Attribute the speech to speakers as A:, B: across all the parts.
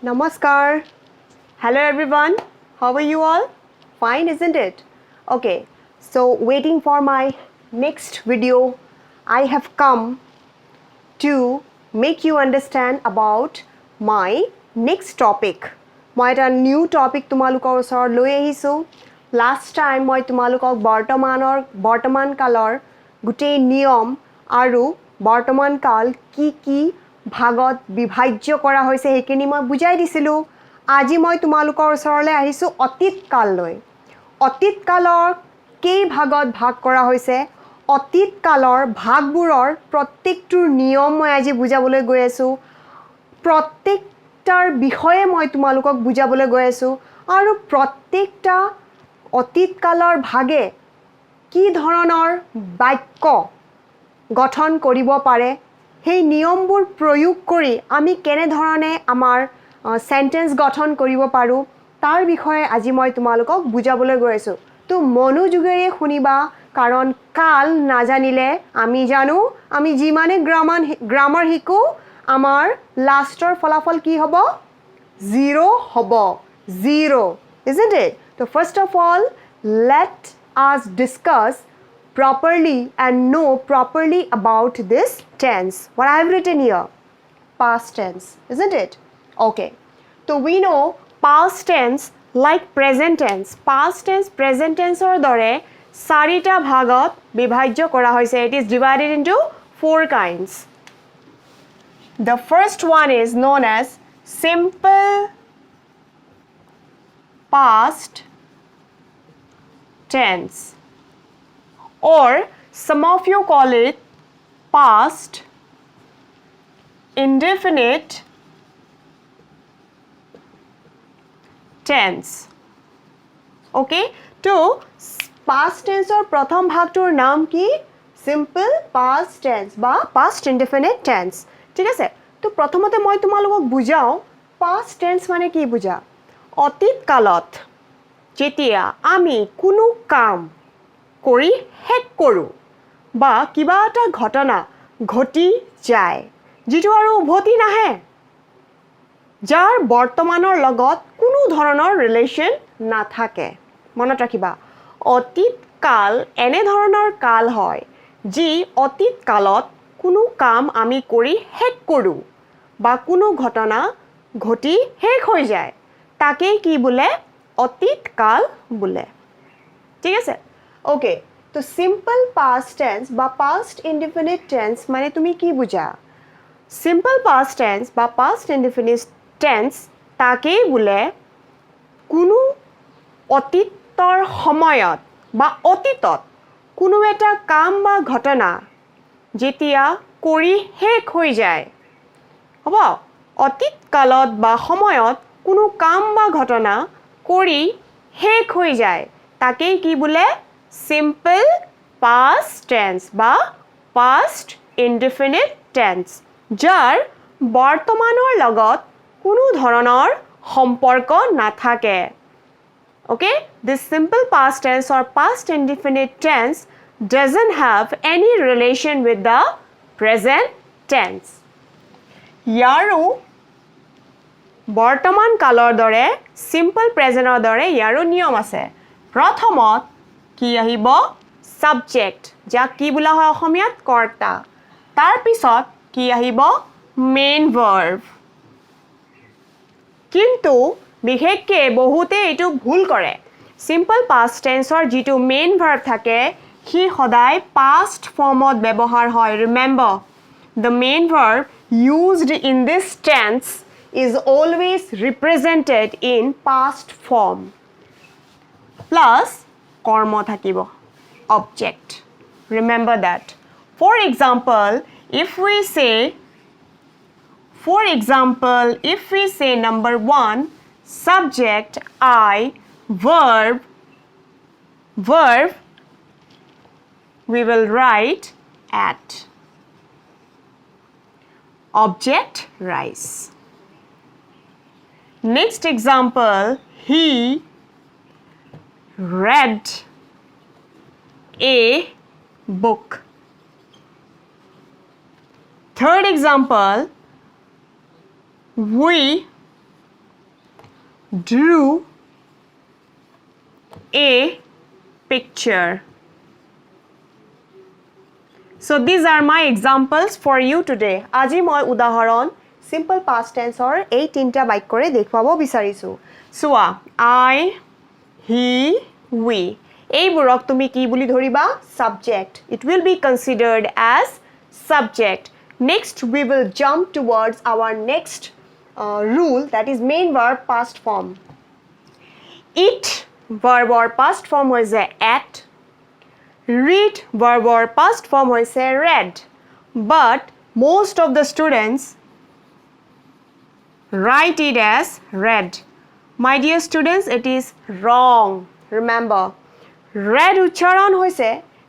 A: Namaskar. Hello everyone. How are you all? Fine, isn't it? Okay. So waiting for my next video, I have come to make you understand about my next topic. মই এটা new topic তোমালোকৰ ওচৰত লৈ আহিছোঁ. Last time মই তোমালোকক বৰ্তমান কালৰ গোটেই নিয়ম আৰু বৰ্তমান কাল কি ভাগত বিভাজ্য কৰা হৈছে সেইখিনি মই বুজাই দিছিলোঁ. আজি মই তোমালোকৰ ওচৰলৈ আহিছোঁ অতীত কাললৈ. অতীত কালৰ কেই ভাগত ভাগ কৰা হৈছে, অতীত কালৰ ভাগবোৰৰ প্ৰত্যেকটোৰ নিয়ম মই আজি বুজাবলৈ গৈ আছোঁ. প্ৰত্যেকটাৰ বিষয়ে মই তোমালোকক বুজাবলৈ গৈ আছোঁ আৰু প্ৰত্যেকটা অতীত কালৰ ভাগে কি ধৰণৰ বাক্য গঠন কৰিব পাৰে, সেই নিয়মবোৰ প্ৰয়োগ কৰি আমি কেনেধৰণে আমাৰ সেন্টেন্স গঠন কৰিব পাৰোঁ তাৰ বিষয়ে আজি মই তোমালোকক বুজাবলৈ গৈ আছোঁ. তো মনোযোগেৰে শুনিবা, কাৰণ কাল নাজানিলে আমি জানো আমি যিমানে গ্ৰামাৰ শিকো আমাৰ লাষ্টৰ ফলাফল কি হ'ব? 0 হ'ব. 0, isn't it? So first of all, let us discuss properly and know properly about this tense. What I have written here, past tense, isn't it? Okay. So we know past tense like present tense. Past tense, present tense or dore চাৰিটা ভাগত বিভাজ্য কৰা হৈছে. It is divided into 4 kinds. The first one is known as simple past tense, or some of you call it past indefinite tense. Okay, to past tense or pratham bhagtor naam ki? Simple past tense ba past indefinite tense. ঠিক আছে, তো প্ৰথমতে মই তোমালোকক বুজাও past tense মানে কি বুজা. অতীত কালত যেতিয়া আমি কোনো কাম কৰি শেষ কৰোঁ বা কিবা এটা ঘটনা ঘটি যায় যিটো আৰু উভতি নাহে, যাৰ বৰ্তমানৰ লগত কোনো ধৰণৰ ৰিলেশ্যন নাথাকে. মনত ৰাখিবা, অতীত কাল এনে ধৰণৰ কাল হয় যি অতীত কালত কোনো কাম আমি কৰি শেষ কৰোঁ বা কোনো ঘটনা ঘটি শেষ হৈ যায়, তাকেই কি বোলে? অতীত কাল বোলে. ঠিক আছে? ওকে, তো সিম্পল পাষ্ট টেন্স বা পাষ্ট ইনডিফিনিট টেন্স মানে তুমি কি বুজা? সিম্পল পাষ্ট টেন্স বা পাষ্ট ইনডিফিনিট টেন্স তাকেই বোলে কোনো অতীতৰ সময়ত বা অতীতত কোনো এটা কাম বা ঘটনা যেতিয়া কৰি শেষ হৈ যায়, হ'ব? অতীত কালত বা সময়ত কোনো কাম বা ঘটনা কৰি শেষ হৈ যায়, তাকেই কি বোলে? সিম্পল পাষ্ট টেন্স বা পাষ্ট ইনডিফিনিট টেন্স, যাৰ বৰ্তমানৰ লগত কোনো ধৰণৰ সম্পৰ্ক নাথাকে. Okay, this simple past tense or past indefinite tense doesn't have any relation with the present tense. ইয়াৰো বৰ্তমান কালৰ দৰে simple presentৰ দৰে ইয়াৰো নিয়ম আছে. প্ৰথমত কি আহিব? subject, যাক কি বোলা হয় অসমীয়াত? কৰ্তা. তাৰ পিছত কি আহিব? main verb. কিন্তু বিশেষকৈ বহুতে এইটো ভুল কৰে. সিম্পল পাষ্ট টেন্সৰ যিটো মেইন ভাৰ্ব থাকে সি সদায় পাষ্ট ফৰ্মত ব্যৱহাৰ হয়. Remember, the main verb used in this tense is always represented in past form. Plus কৰ্ম থাকিব, object. Remember that. For example, if we say number 1, subject I, verb, we will write at. Object rice. Next example, he read a book. Third example, we drew a picture. So these are my examples for you today. আজি মই উদাহৰণ simple past tense or এই তিনটা বাক্যৰে দেখুৱাব বিচাৰিছো. চোৱা I, he, we. এইবোৰক তুমি কি বুলি ধৰিবা? Subject. It will be considered as subject. Next we will jump towards our next rule, that is main verb past form. Eat verb or past form হৈছে ate. Read verb or past form হৈছে read. But most of the students write it as read. My dear students, it is wrong. Remember, read উচ্চাৰণ হৈছে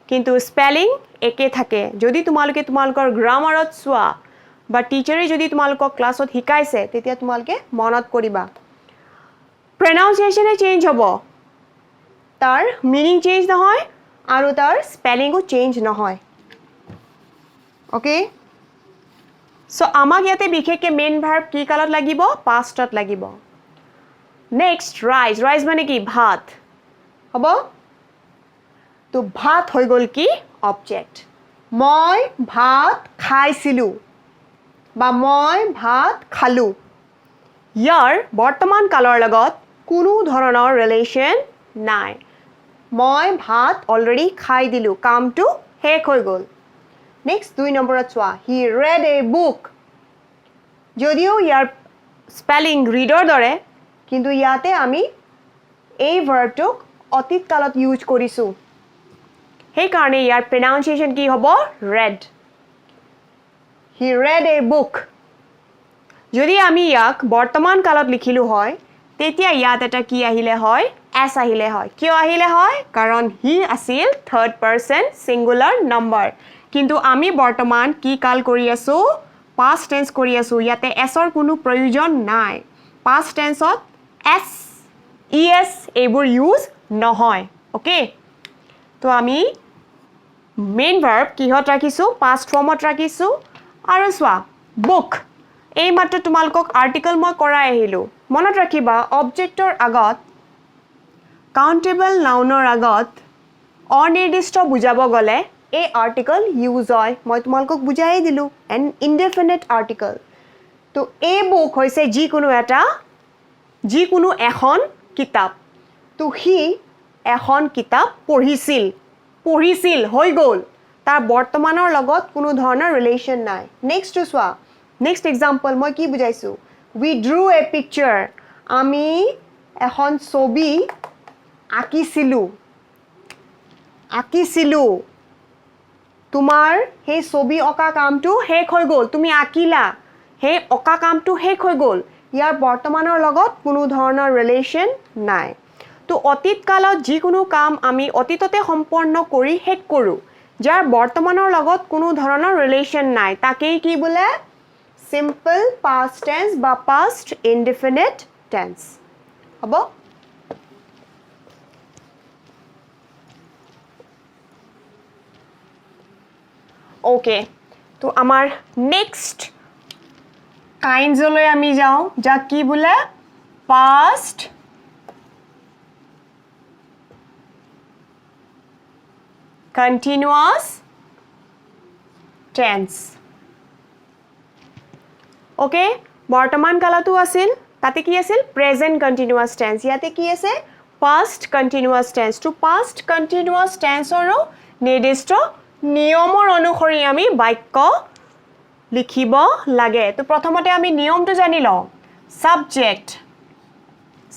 A: কিন্তু spelling একে থাকে. যদি তোমালোকে তোমালোকৰ গ্ৰামাৰত চোৱা বা টিচাৰে যদি তোমালোকক ক্লাছত শিকাইছে তেতিয়া তোমালোকে মনত কৰিবা. প্ৰনাউন্সিয়েচনে চেঞ্জ হ'ব, তাৰ মিনিং চেঞ্জ নহয় আৰু তাৰ স্পেলিংও চেঞ্জ নহয়. ওকে, সো আমাক ইয়াতে বিশেষকৈ মেইন ভাৰ্ব কি কালত লাগিব? পাষ্টত লাগিব. নেক্সট ৰাইজ. ৰাইজ মানে কি? ভাত. হ'ব, তো ভাত হৈ গ'ল কি? অবজেক্ট. মই ভাত খাইছিলোঁ বা মই ভাত খালোঁ. ইয়াৰ বৰ্তমান কালৰ লগত কোনো ধৰণৰ ৰিলেশ্যন নাই. মই ভাত অলৰেডি খাই দিলোঁ, কামটো শেষ হৈ গ'ল. নেক্সট 2 নম্বৰত চোৱা, হি ৰেড এ বুক. যদিও ইয়াৰ স্পেলিং ৰিডৰ দৰে, কিন্তু ইয়াতে আমি এই ভাৰ্বটোক অতীত কালত ইউজ কৰিছোঁ, সেইকাৰণে ইয়াৰ প্ৰনাউন্সিয়েচন কি হ'ব? ৰেড. হি ৰেড এ বুক. যদি আমি ইয়াক বৰ্তমান কালত লিখিলোঁ হয় তেতিয়া ইয়াত এটা কি আহিলে হয়? এছ আহিলে হয়. কিয় আহিলে হয়? কাৰণ হি আছিল থাৰ্ড পাৰ্চন ছিংগুলাৰ নম্বৰ. কিন্তু আমি বৰ্তমান কি কাল কৰি আছোঁ? পাষ্ট টেন্স কৰি আছোঁ. ইয়াতে এছৰ কোনো প্ৰয়োজন নাই. পাষ্ট টেন্সত এছ, ই এছ এইবোৰ ইউজ নহয়. অ'কে, তো আমি মেইন ভাৰ্ব কিহত ৰাখিছোঁ? পাষ্ট ফৰ্মত ৰাখিছোঁ. আৰু চোৱা, বুক. এই মাত্ৰ তোমালোকক আৰ্টিকল মই কৰাই আহিলোঁ. মনত ৰাখিবা, অবজেক্টৰ আগত, কাউণ্টেবল নাউনৰ আগত অনিৰ্দিষ্ট বুজাব গ'লে এই আৰ্টিকল ইউজ হয়. মই তোমালোকক বুজাই দিলোঁ, এন ইনডেফিনিট আৰ্টিকল. তো এই বুক হৈছে যিকোনো এখন কিতাপ. তো সি এখন কিতাপ পঢ়িছিল হৈ গ'ল. তাৰ বৰ্তমানৰ লগত কোনো ধৰণৰ ৰিলেশ্যন নাই. নেক্সটটো চোৱা, নেক্সট এক্সাম্পল মই কি বুজাইছোঁ? উই ড্ৰু এ পিকচাৰ. আমি এখন ছবি আঁকিছিলোঁ. তোমাৰ সেই ছবি অঁকা কামটো শেষ হৈ গ'ল. তুমি আঁকিলা, সেই অঁকা কামটো শেষ হৈ গ'ল. ইয়াৰ বৰ্তমানৰ লগত কোনো ধৰণৰ ৰিলেশ্যন নাই. তো অতীত কালত যিকোনো কাম আমি অতীততে সম্পন্ন কৰি শেষ কৰোঁ, যাৰ বৰ্তমানৰ লগত কোনো ধৰণৰ ৰিলেশ্যন নাই, তাকেই কি বোলে? সিম্পল পাষ্ট টেন্স বা পাষ্ট ইনডেফিনিট টেন্স. হ'ব, ওকে. তো আমাৰ নেক্সট কাইণ্ডছলৈ আমি যাওঁ, যাক কি বোলে? Past continuous tense. ওকে, বৰ্তমান কালতো আছিল, তাতে কি আছিল? Present continuous tense. ইয়াতে কি আছে? Past continuous tense. টু পাষ্ট কণ্টিনিউৱাছ টেন্সৰো নিৰ্দিষ্ট নিয়মৰ অনুসৰি আমি বাক্য লিখিব লাগে. তো প্ৰথমতে আমি নিয়মটো জানি লওঁ.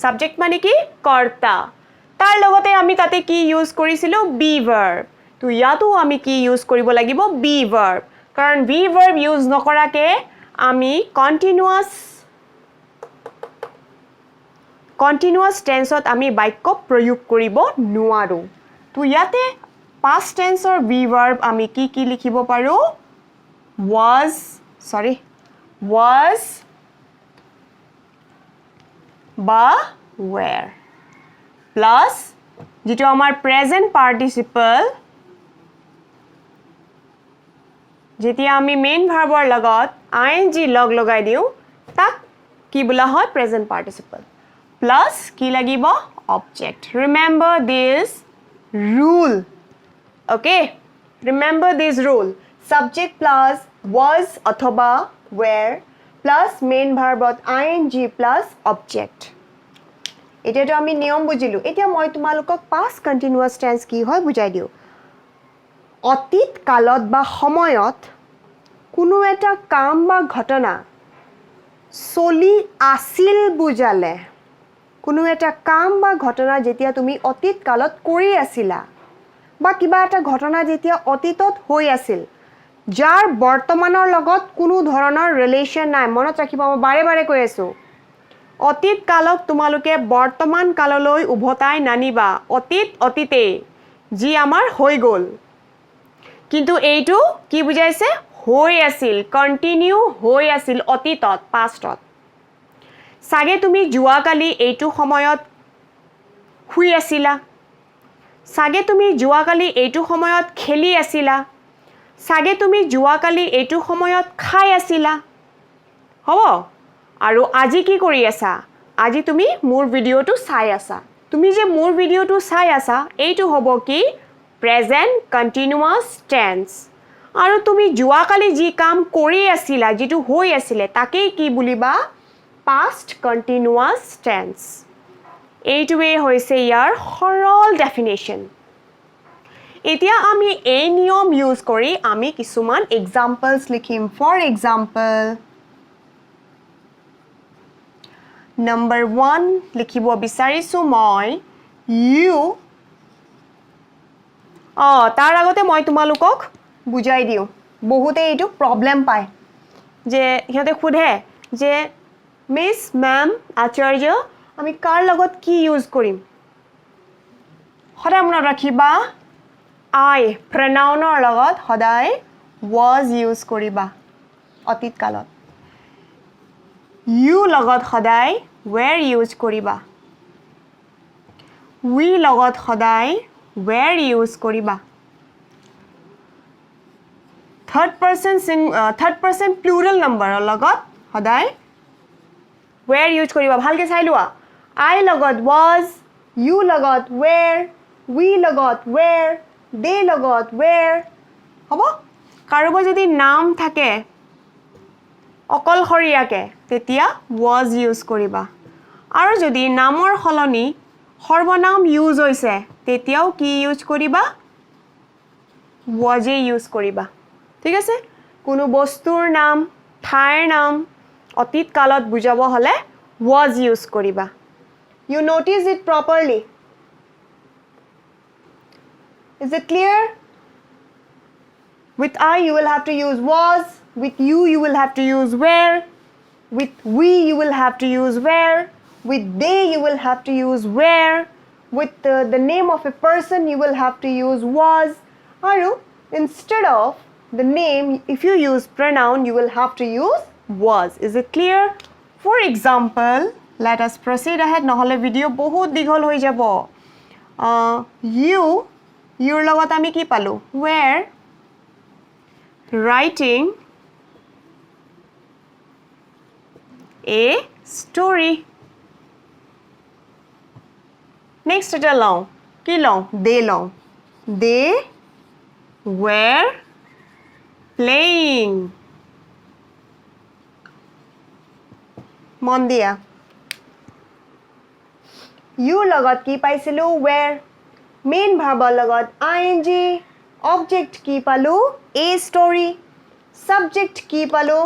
A: ছাবজেক্ট মানে কি? কৰ্তা. তাৰ লগতে আমি তাতে কি ইউজ কৰিছিলোঁ? Be verb. তো ইয়াতো আমি কি ইউজ কৰিব লাগিব? Be verb. কাৰণ বি ভাৰ্ব ইউজ নকৰাকৈ আমি কণ্টিনিউৱাছ টেন্সত আমি বাক্য প্ৰয়োগ কৰিব নোৱাৰোঁ. তো ইয়াতে পাষ্ট টেন্সৰ বি ভাৰ্ব আমি কি লিখিব পাৰোঁ? was বা were প্লাছ যিটো আমাৰ প্ৰেজেণ্ট পাৰ্টিচিপল, যেতিয়া আমি মেইন ভাৰ্বৰ লগত ING লগাই দিওঁ তাক কি বোলা হয়? Present participle. প্লাছ কি লাগিব object remember this rule okay remember this rule subject plus was অথবা were plus main verb ing plus object এতিয়াটো আমি নিয়ম বুজিলো এতিয়া মই তোমালোকক past continuous tense কি হয় বুজাই দিও অতীত কালত বা সময়ত কোনো এটা কাম বা ঘটনা চলি আছিল বুজালে কোনো এটা কাম বা ঘটনা যেতিয়া তুমি অতীত কালত কৰি আছিলা বা কিবা এটা ঘটনা যেতিয়া অতীতত হৈ আছিল যাৰ বৰ্তমানৰ লগত কোনো ধৰণৰ ৰিলেচন নাই মনত ৰাখিবা মই বাৰে বাৰে কৈ আছো অতীত কালক তোমালোকে বৰ্তমান কাললৈ উভতাই নানিবা অতীত অতীতে যি আমাৰ হৈ গল কিন্তু এইটো কি বুজাইছে হৈ আছিল কন্টিনিউ হৈ আছিল অতীতত পাষ্টত সাগে তুমি জুৱাকালি এইটো সময়ত শুই আছিলা সাগে তুমি জুৱাকালি এইটো সময়ত খেলি আছিলা সাগে তুমি জুৱাকালি এইটো সময়ত খাই আছিলা হ'ব আৰু আজি কি কৰি আছা আজি তুমি মোৰ ভিডিওটো চাই আছা তুমি যে মোৰ ভিডিওটো চাই আছা এইটো হ'ব কি প্ৰেজেন্ট কন্টিনিউয়াস টেন্স আৰু তুমি জুৱাকালি যি কাম কৰি আছিলা যেটো হৈ আছিল তাকেই কি বুলিবা past continuous tense এইটোৱে হৈছে ইয়াৰ সৰল ডেফিনেশন এতিয়া আমি এই নিয়ম ইউজ কৰি আমি কিছুমান এক্সাম্পলস লিখিম ফৰ এক্সাম্পল Number 1 লিখিব বিচাৰিছো মই you তাৰ আগতে মই তোমালোকক বুজাই দিও বহুতে এইটো প্ৰবলেম পায় যে ইহঁতে খুদে যে মিস ম্যাম আচাৰ্য আমি কাৰ লগত কি ইউজ কৰিম সদায় মনত ৰাখিবা I pronounৰ লগত সদায় was ইউজ কৰিবা অতীত কালত you লগত সদায় were ইউজ কৰিবা we লগত সদায় were ইউজ কৰিবা third person plural number লগত সদায় where ইউজ কৰিবা ভালকে চাই লোৱা I লগত was you লগত were we লগত were they লগত were হ'ব কাৰোবা যদি নাম থাকে অকলশৰীয়াকে তেতিয়া was ইউজ কৰিবা আৰু যদি নামৰ হলনি সৰ্বনাম ইউজ হৈছে তেতিয়াও কি ইউজ কৰিবা was ইউজ কৰিবা ঠিক আছে কোনো বস্তুৰ নাম ঠাইৰ নাম অতীত কালত বুজাব হলে was ইউজ কৰিবা you notice it properly is it clear with I you will have to use was with you will have to use were with we you will have to use were with they you will have to use were with the name of a person you will have to use was or instead of the name if you use pronoun you will have to use was is it clear for example let us proceed ahead নহলে video বহুত দীঘল হৈ যাব your লগত আমি কি পালো were writing a story next এটা লও কি লও they were playing Mondia you লগত কি পাইছিলো were main verb লগত ing object কি পালো a story subject কি পালো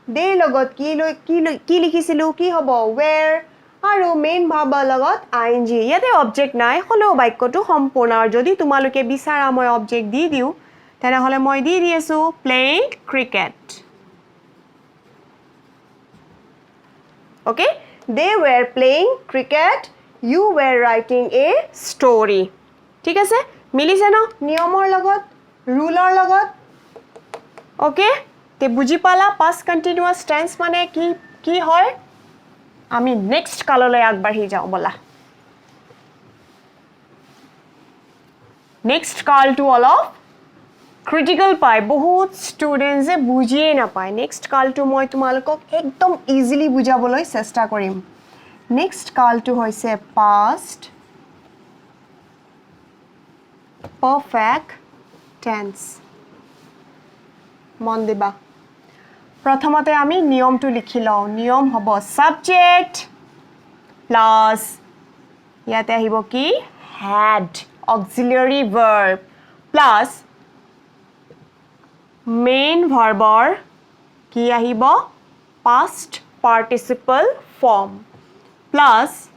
A: they লগত কি লিখিছিলো কি হ'ব were আৰু main verb লগত ing ইয়াতে object নাই হলেও বাক্যটো সম্পূৰ্ণ আৰু যদি তোমালোকে বিচাৰা মই object দি দিও তেনেহলে মই দি দিয়েছো playing cricket okay they were playing cricket you were writing a story ঠিক আছে মিলিছে ন নিয়মৰ লগত ৰুলৰ লগত okay তে বুজি পালা past continuous tense মানে কি হয় আমি নেক্সট কাললৈ আগবাঢ়ি যাও বলা নেক্সট কালটো অলপ ক্রিটিক্যাল পায় বহুত স্টুডেন্টসে বুজিয়ে না পায় নেক্সট কালটো মই তোমালোকক একদম ইজিলি বুজাবলৈ চেষ্টা কৰিম নেক্সট কালটো হৈছে past perfect tense মন দিবা প্ৰথমতে আমি নিয়মটো লিখি লওঁ নিয়ম হ'ব subject plus ইয়াতে আহিব কি had auxiliary verb plus main verbৰ কি আহিব past participle form plus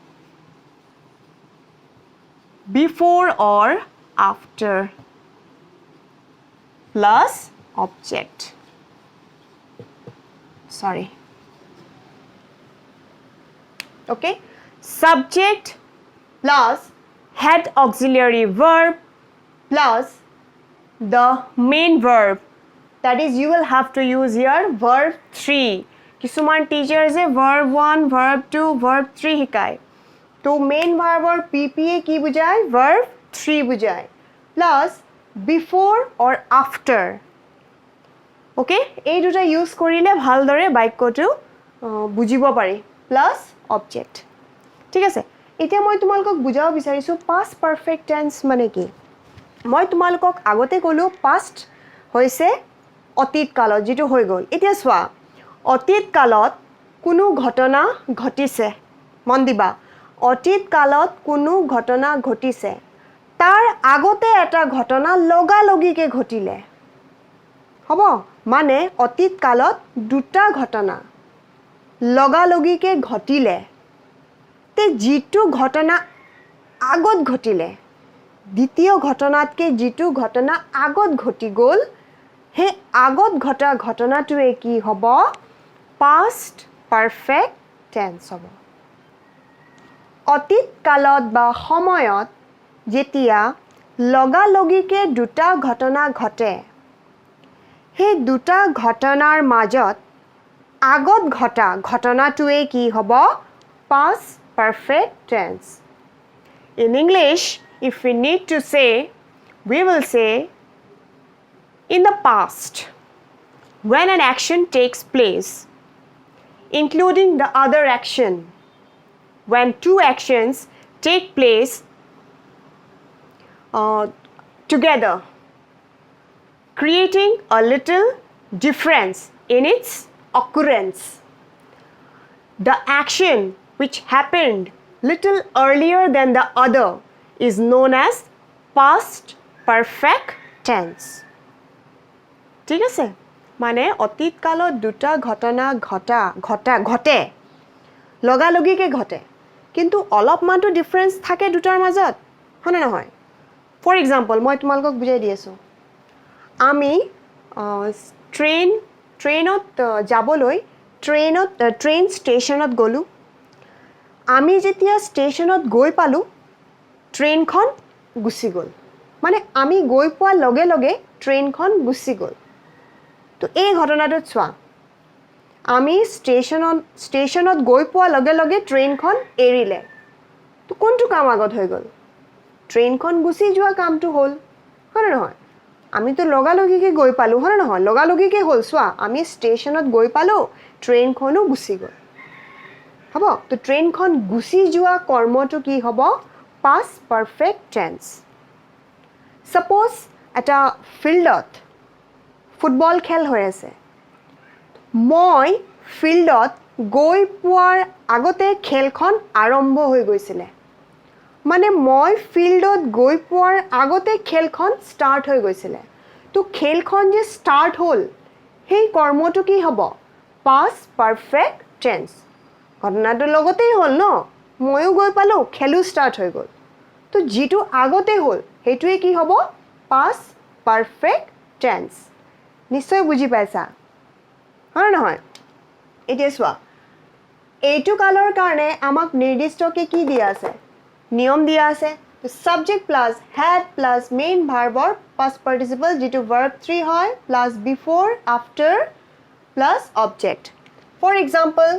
A: before or after plus object sorry okay subject plus had auxiliary verb plus the main verb that is you will have to use here verb 3 কিছুমান টিচাৰ্সে verb 1 verb 2 verb 3 শিকায় তো main verb or ppa কি বুজায় verb 3 বুজায় plus before or after okay এই দুটা use কৰিলে ভালদৰে বাক্যটো বুজিব পাৰি plus object ঠিক আছে এতিয়া মই তোমালোকক বুজাব বিচাৰিছো past perfect tense মানে কি মই তোমালোকক আগতে কলো past হৈছে অতীত কালত যেটো হৈ গল এতিয়া সোৱা অতীত কালত কোনো ঘটনা ঘটিছে মন দিবা অতীত কালত কোনো ঘটনা ঘটিছে তাৰ আগতে এটা ঘটনা লগালগিকে ঘটিলে হ'ব মানে অতীত কালত দুটা ঘটনা লগালগিকে ঘটিলে তে যিটো ঘটনা আগত ঘটিলে দ্বিতীয় ঘটনাতকে যিটো ঘটনা আগত ঘটি গল হে আগত ঘটা ঘটনাটোৱে কি হ'ব past perfect tense হ'ব অতীত কালত বা সময়ত যেতিয়া লগালগিকে দুটা ঘটনা ঘটে হে দুটা ঘটনাৰ মাজত আগত ঘটা ঘটনাটোৱে কি হ'ব past perfect tense in english if we need to say we will say in the past when an action takes place including the other action when two actions take place together creating a little difference in its occurrence the action which happened little earlier than the other is known as past perfect tense ঠিক আছে মানে অতীত কালত দুটা ঘটনা ঘটে লগালগিকে ঘটে কিন্তু অলপমানটো ডিফাৰেন্স থাকে দুটাৰ মাজত হনে নহয় ফৰ এক্সাম্পল মই তোমালোকক বুজাই দি আছো আমি ট্ৰেইনত যাবলৈ ট্ৰেইন ষ্টেচনত গলো আমি যেতিয়া ষ্টেচনত গৈ পালো ট্ৰেইনখন গুচি গল মানে আমি গৈ পোৱা লগে লগে ট্ৰেইনখন গুচি গল তো এই ঘটনাটো চোৱা আমি ষ্টেচনত গৈ পোৱা লগে লগে ট্ৰেইনখন এৰিলে তো কোনটো কাম আগত হৈ গল ট্ৰেইনখন গুচি যোৱা কামটো হ'ল হয়নে নহয় আমি তো লগালগিকে গৈ পালো হয়নে নহয় লগালগিকে হ'ল চোৱা আমি ষ্টেচনত গৈ পালো ট্ৰেইনখনো গুচি গল হ'ব তো ট্ৰেইনখন গুচি যোৱা কৰ্মটো কি হ'ব past perfect tense suppose এটা ফিল্ডত ফুটবল খেল হৈ আছে মই ফিল্ডত গৈ পোৱাৰ আগতে খেলখন আৰম্ভ হৈ গৈছিলে মানে মই ফিল্ডত গৈ পোৱাৰ আগতে খেলখন ষ্টাৰ্ট হৈ গৈছিলে তো খেলখন যে ষ্টাৰ্ট হ'ল সেই কৰ্মটো কি হ'ব past perfect tense ঘটনাটো লগতেই হ'ল ন ময়ো গৈ পালো খেলো ষ্টাৰ্ট হৈ গ'ল তো যেটো আগতে হ'ল হেতুৱে কি হ'ব past perfect tense নিশ্চয় বুজি পাইছা হয় নহয় এতিয়া চোৱা এইটো কালৰ কাৰণে আমাক নিৰ্দিষ্টকে কি দিয়া আছে নিয়ম দিয়া আছে তো subject plus had plus main verb or past participle যেটো verb 3 হয় plus before after plus object for example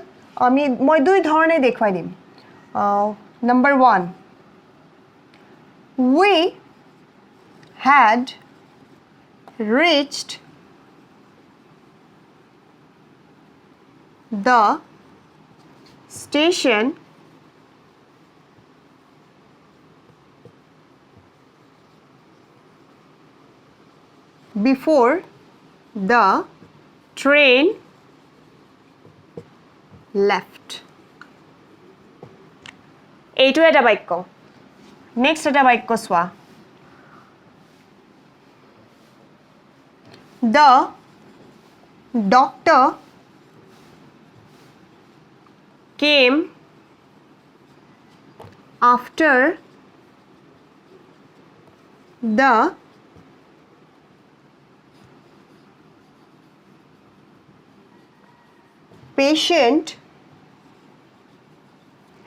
A: মই দুই ধৰণে দেখুৱাই দিম number 1 we had reached the station before the train left. এইটো এটা বাক্য নেক্সট এটা বাক্য চোৱা The doctor came after the patient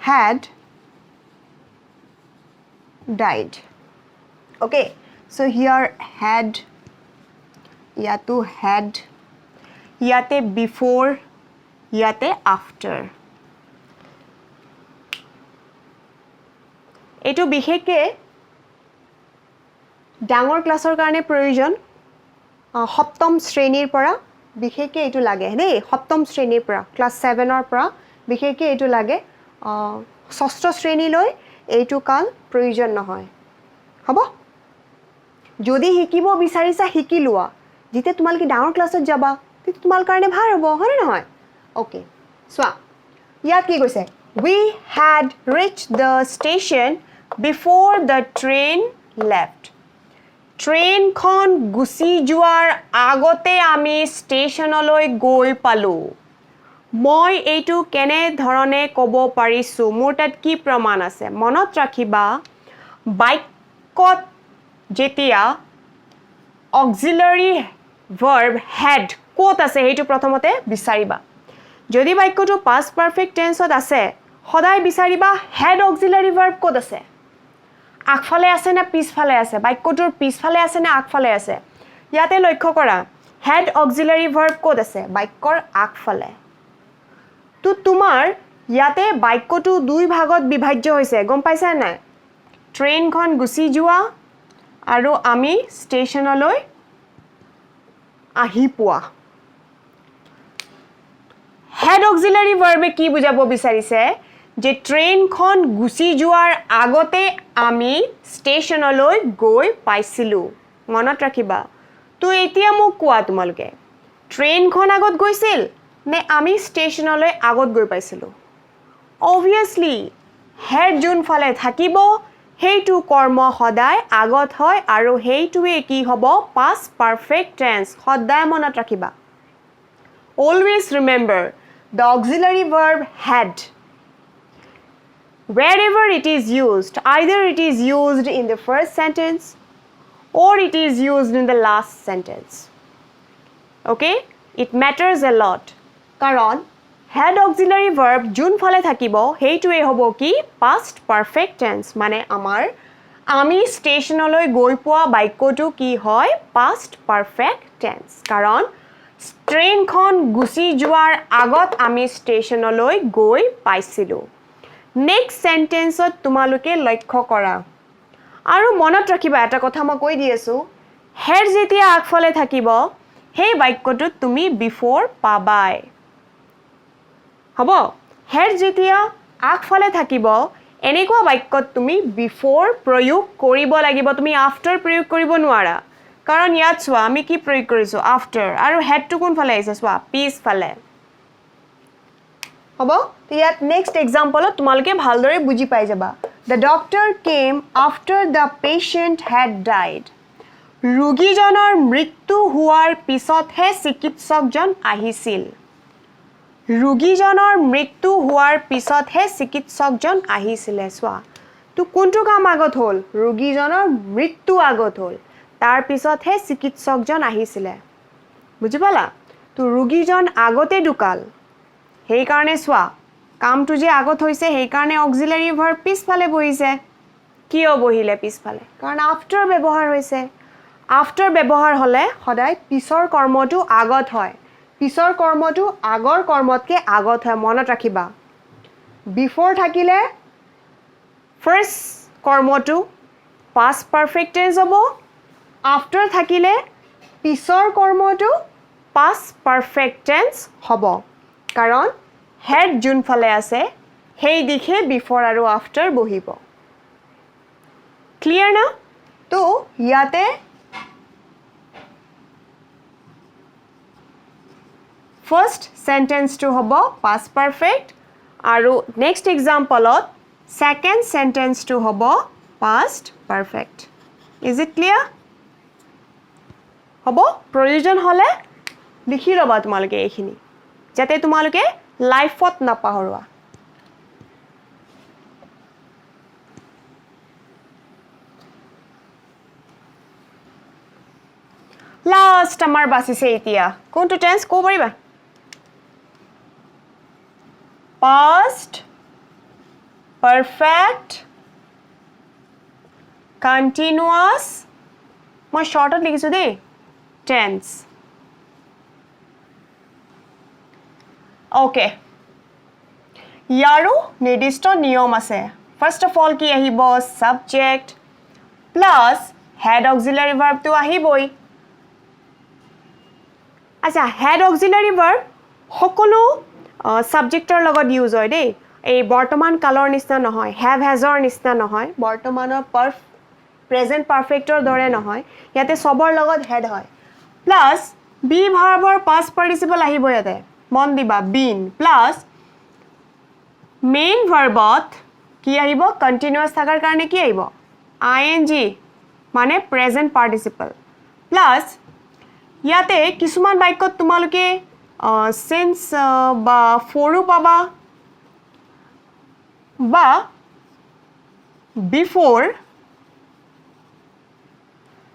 A: had died. Okay, so here had, yato had, yate before, yate after. এটো বিশেষকে ডাঙৰ ক্লাছৰ কাৰণে প্ৰয়োজন সপ্তম শ্ৰেণীৰ পৰা বিশেষকে এটো লাগে দেই সপ্তম শ্ৰেণীৰ পৰা ক্লাছ 7 ৰ পৰা বিশেষকে এটো লাগে ষষ্ঠ শ্ৰেণীলৈ এইটো কাল প্ৰয়োজন নহয় হ'ব যদি শিকিব বিচাৰিছা শিকি লোৱা যেতে তোমালকি ডাঙৰ ক্লাছত যাবা তেতে তোমাল কাৰণে ভাল হ'ব হয় নহয় ওকে সোৱা ইয়াত কি কৈছে we had reached the station before the train left train খন গুছি যোৱাৰ আগতে আমি ষ্টেচনলৈ গৈ পালো মই এইটো কেনে ধৰণে ক'ব পাৰিছো মোৰ তাত কি প্ৰমাণ আছে মনত ৰাখিবা বাক্যত যেতিয়া অক্সিলাৰি verb had কোত আছে হেতু প্ৰথমতে বিচাৰিবা যদি বাক্যটো past perfect tenseত আছে সদায় বিচাৰিবা had auxiliary verb কোত আছে আগফালে আছে না পিছফালে আছে বাক্যটোৰ পিছফালে আছে না আগফালে আছে ইয়াতে লক্ষ্য কৰা had auxiliary verb কোত আছে বাক্যৰ আগফালে তো তোমাৰ ইয়াতে বাক্যটো দুই ভাগত বিভাজ্য হৈছে গম পাইছা না ট্ৰেইনখন গুছি যোৱা আৰু আমি ষ্টেচনলৈ আহি পোৱা had auxiliary verb কি বুজাব বিচাৰিছে যে ট্ৰেইনখন গুছি যোৱাৰ আগতে আমি ষ্টেচনলৈ গৈ পাইছিলো মনত ৰাখিবা তো এতিয়া মোক কোৱা তোমালকে ট্ৰেইনখন আগত গৈছিল নে আমি ষ্টেচনলৈ আগত গৈ পাইছিলো obviously had যোন ফালে থাকিব হেইটো কৰ্ম সদায় আগত হয় আৰু হেইটোৱে কি হ'ব past perfect tense সদায় মনত ৰাখিবা always remember the auxiliary verb had wherever it is used either it is used in the first sentence or it is used in the last sentence okay it matters a lot karon had auxiliary verb যোন ফলে থাকিব হেইটোৱে হ'ব কি past perfect tense মানে আমাৰ আমি ষ্টেচনলৈ গৈ পোৱা বাক্যটো কি হয় past perfect tense কাৰণ ট্ৰেইনখন গুছি যোৱাৰ আগত আমি ষ্টেচনলৈ গৈ পাইছিলো নেক্সট সেন্টেন্সত তোমালোকে লক্ষ্য কৰা আৰু মনত ৰাখিবা এটা কথা মই কৈ দি আছো had যেতিয়া আগফালে থাকিব সেই বাক্যটোত তুমি before পাবাই হ'ব had যেতিয়া আগফালে থাকিব এনেকুৱা বাক্যত তুমি before প্ৰয়োগ কৰিব লাগিব তুমি after প্ৰয়োগ কৰিব নোৱাৰা কাৰণ ইয়াত চোৱা আমি কি প্ৰয়োগ কৰিছো after আৰু had টো কোন ফালে আছে চোৱা পিছ ফালে হ'ব ইয়াত নেক্সট এক্সাম্পলত তোমালোকে ভালদৰে বুজি পাই যাবা the doctor came after the patient had died ৰোগীজনৰ মৃত্যু হোৱাৰ পিছতহে চিকিৎসকজন আহিছিল ৰোগীজনৰ মৃত্যু হোৱাৰ পিছতহে চিকিৎসকজন আহিছিল চোৱা তো কোনটো কাম আগত হ'ল ৰোগীজনৰ মৃত্যু আগত হ'ল তাৰ পিছতহে চিকিৎসকজন আহিছিল বুজি পালা তো ৰোগীজন আগতে ঢুকাল হেই কাৰণে চোৱা কামটো যে আগত হৈছে হেই কাৰণে অক্সিলাৰি ভাৰ্ব পিছফালে বহিছে কিয় বহিলে পিছফালে কাৰণ আফটাৰ ব্যৱহাৰ হৈছে আফটাৰ ব্যৱহাৰ হলে সদায় পিছৰ কৰ্মটো আগত হয় পিছৰ কৰ্মটো আগৰ কৰ্মতকে আগত হয় মনত ৰাখিবা বিফৰ থাকিলে ফাৰ্স্ট কৰ্মটো past perfect tense হ'ব আফটাৰ থাকিলে পিছৰ কৰ্মটো past perfect tense হ'ব কাৰণ had যোন ফালে আছে হেই দিখে before আৰু after বহিব ক্লিয়াৰ না তো ইয়াতে ফাৰ্ষ্ট সেন্টেন্সটো হ'ব past perfect আৰু নেক্সট এক্সাম্পলত সেকেন্ড সেন্টেন্সটো হ'ব past perfect is it clear হ'ব প্ৰয়োজন হলে লিখি লবা তোমালোকে এইখিনি যাতে তোমালোকে লাইফত নাপাহৰুৱা লাষ্ট আমাৰ বাচিছে এতিয়া কোনটো টেন্স কো পাৰিবা past perfect continuous মই শৰ্টত লিখিছো দেই tense okay ইয়াৰো নিৰ্দিষ্ট নিয়ম আছে first of all কি আহিব subject plus head auxiliary verb টো আহিবই আচ্ছা head auxiliary verb সকলো সাবজেক্টৰ লগত ইউজ হয় দেই এই বৰ্তমান কালৰ নিচিনা নহয় have hasৰ নিচিনা নহয় বৰ্তমানৰ প্ৰেজেন্ট পাৰফেক্টৰ দৰে নহয় ইয়াতে সবৰ লগত head হয় প্লাস be ভাৰ্বৰ past participle আহিব ইয়াতে মন দিবা been প্লাস মেইন ভাৰ্বত কি আহিব কন্টিনিউয়াস থাকাৰ কাৰণে কি আহিব ing মানে প্ৰেজেন্ট পাৰ্টিসিপল প্লাস ইয়াতে কিছুমান বাক্যত তোমালোকে since বা ফৰো পাবা বা before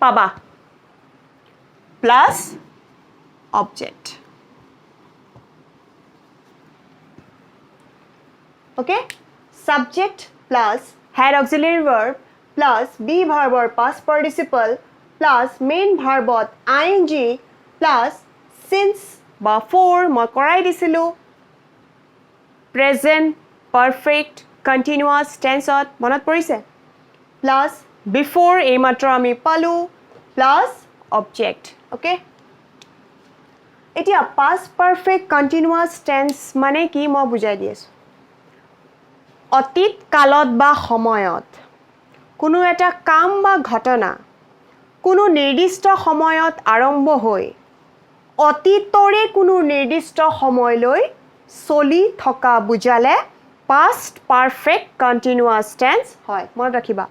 A: পাবা plus object okay subject plus head auxiliary verb plus be verb or past participle plus main verb ing plus since বা for মই কৰাই দিছিলো present perfect continuous tense মনত পৰিছে plus before এই মাত্ৰ আমি পালো plus object okay এতিয়া past perfect continuous tense মানে কি মই বুজাই দিছো অতীত কালত বা সময়ত কোনো এটা কাম বা ঘটনা কোনো নিৰ্দিষ্ট সময়ত আৰম্ভ হৈ অতীতৰে কোনো নিৰ্দিষ্ট সময়লৈ চলি থকা বুজালে past perfect continuous tense হয় মনত ৰাখিবা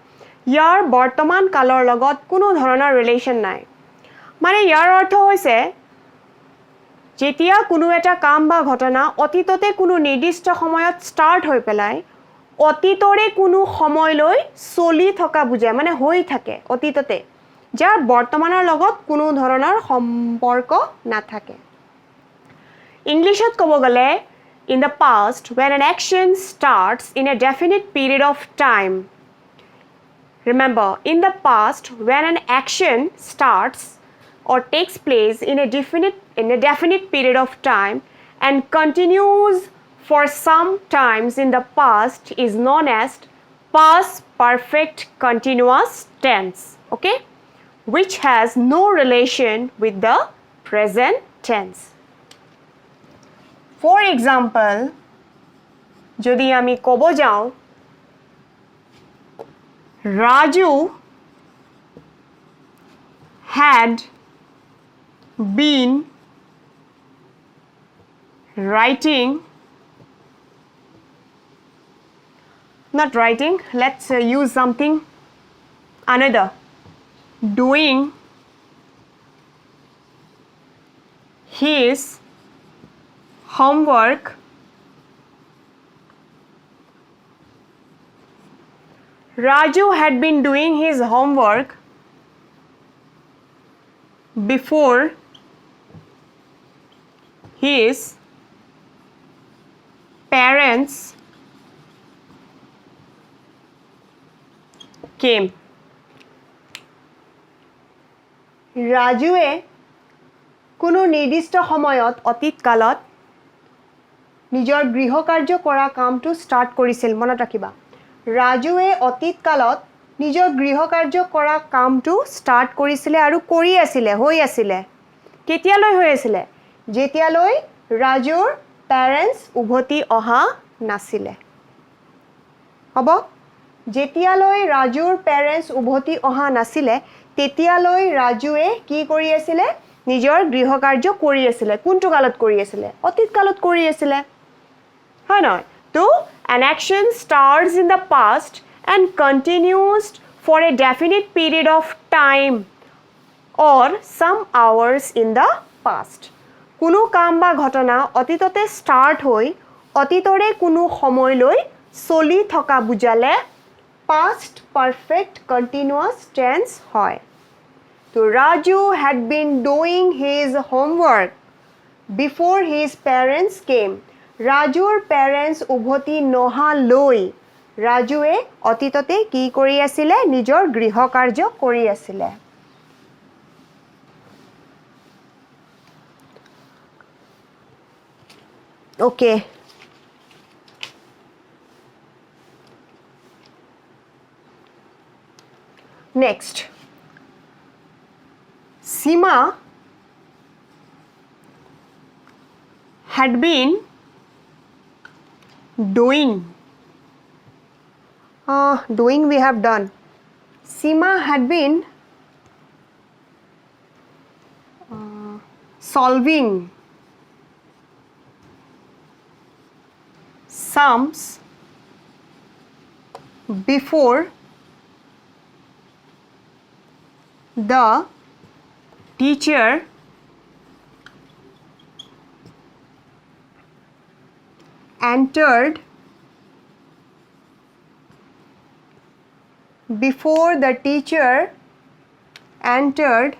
A: ইয়াৰ বৰ্তমান কালৰ লগত কোনো ধৰণৰ ৰিলেচন নাই মানে ইয়াৰ অৰ্থ হৈছে যেতিয়া কোনো এটা কাম বা ঘটনা অতীততে কোনো নিৰ্দিষ্ট সময়ত ষ্টাৰ্ট হৈ পেলাই অতীতৰে কোনো সময়লৈ চলি থকা বুজায় মানে হৈ থাকে অতীততে যাৰ বৰ্তমানৰ লগত কোনো ধৰণৰ সম্পৰ্ক নাথাকে ইংলিশত ক'ব গ'লে in the past when an action starts in a definite period of time remember in the past when an action starts or takes place in a definite period of time and continues for some times in the past is known as past perfect continuous tense okay which has no relation with the present tense for example যদি আমি ক'ব যাওঁ Raju had been writing not writing let's use something another doing his homework Raju had been doing his homework before his parents came. ৰাজুৱে কোনো নিৰ্দিষ্ট সময়ত অতীত কালত নিজৰ গৃহকাৰ্য কৰা কামটো ষ্টাৰ্ট কৰিছিল মনত ৰাখিবা ৰাজুৱে অতীত কালত নিজৰ গৃহকাৰ্য কৰা কামটো ষ্টাৰ্ট কৰিছিল আৰু কৰি আছিল হৈ আছিল কেতিয়ালৈ হৈ আছিল যেতিয়ালৈ ৰাজুৰ পেৰেন্টছ উভতি অহা নাছিল হ'ব যেতিয়ালৈ ৰাজুৰ পেৰেন্টছ উভতি অহা নাছিল তেতিয়ালৈ ৰাজুৱে কি কৰি আছিল নিজৰ গৃহকাৰ্য কৰি আছিলে কোনটো কালত কৰি আছিলে অতীত কালত কৰি আছিলে হয় নহয় তো an action starts in the past and continues for a definite period of time or some hours in the past কোনো কাম বা ঘটনা অতীততে ষ্টাৰ্ট হৈ অতীতৰে কোনো সময়লৈ চলি থকা বুজালে past perfect continuous tense হয় তো Raju had been doing his homework before his parents came Rajuৰ parents উভতি নহালৈ ৰাজুৱে অতীততে কি কৰি আছিলে নিজৰ গৃহকাৰ্য কৰি আছিলে Okay. Next. Sima had been doing. Doing we have done. Sima had been solving sums before the teacher entered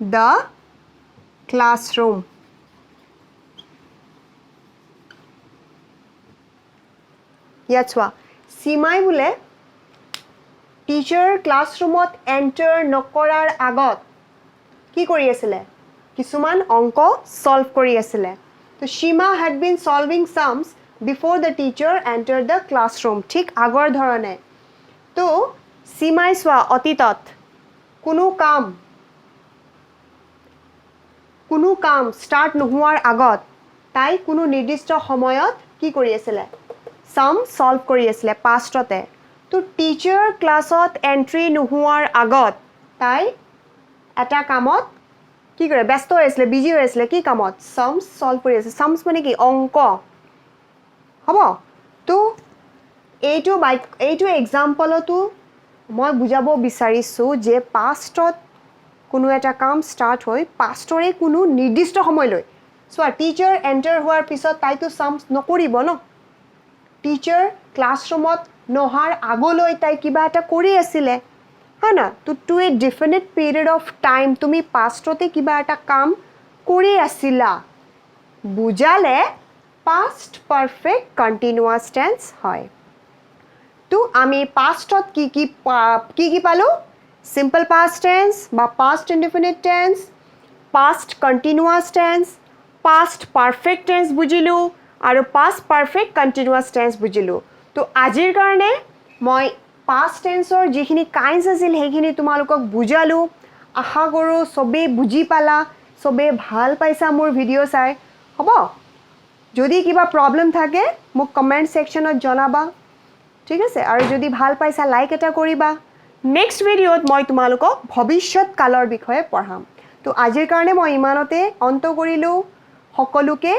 A: the classroom ইয়াত চোৱা সীমাই বোলে টিচাৰ ক্লাছৰুমত এণ্টাৰ নকৰাৰ আগত কি কৰি আছিলে কিছুমান অংক সলভ কৰি আছিলে তো সীমা had been solving sums before the teacher entered the classroom ঠিক আগৰ ধৰণে তো সীমাই চোৱা অতীতত কোনো কাম ষ্টাৰ্ট নোহোৱাৰ আগত তাই কোনো নিৰ্দিষ্ট সময়ত কি কৰি আছিলে সাম সলভ কৰি আছিলে পাষ্টতে তো টিচাৰ ক্লাছত এন্ট্ৰি নোহোৱাৰ আগত তাই এটা কামত কি কৰে ব্যস্ত হৈ আছিলে বিজি হৈ আছিলে কি কামত সামছ সলভ কৰি আছে সামছ মানে কি অংক হ'ব তো এইটো এক্সাম্পলতো মই বুজাব বিচাৰিছো যে পাষ্টত কোনো এটা কাম ষ্টাৰ্ট হৈ পাষ্টৰে কোনো নিৰ্দিষ্ট সময়লৈ চোৱা টিচাৰ এণ্টাৰ হোৱাৰ পিছত তাইতো সামছ নকৰিব ন টিচাৰ ক্লাছৰুমত নহাৰ আগলৈ তাই কিবা এটা কৰি আছিলে হয় না to a definite period of time তুমি পাষ্টতে কিবা এটা কাম কৰি আছিলা বুজালে পাষ্ট পাৰফেক্ট কণ্টিনিউৱাছ টেন্স হয় তো আমি পাষ্টত কি পালো সিম্পল পাষ্ট টেন্স বা past indefinite tense past continuous tense past perfect tense বুজিলো আৰু পাষ্ট পাৰফেক্ট কণ্টিনিউৱাছ টেন্স বুজিলোঁ তো আজিৰ কাৰণে মই পাষ্ট টেন্সৰ যিখিনি কাইণ্ডছ আছিল সেইখিনি তোমালোকক বুজালোঁ আশা কৰোঁ চবেই বুজি পালা চবেই ভাল পাইছা মোৰ ভিডিঅ' চাই হ'ব যদি কিবা প্ৰব্লেম থাকে মোক কমেণ্ট ছেকশ্যনত জনাবা ঠিক আছে আৰু যদি ভাল পাইছা লাইক এটা কৰিবা নেক্সট ভিডিঅ'ত মই তোমালোকক ভৱিষ্যত কালৰ বিষয়ে পঢ়াম তো আজিৰ কাৰণে মই ইমানতে অন্ত কৰিলোঁ সকলোকে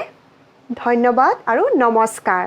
A: ধন্যবাদ আৰু নমস্কাৰ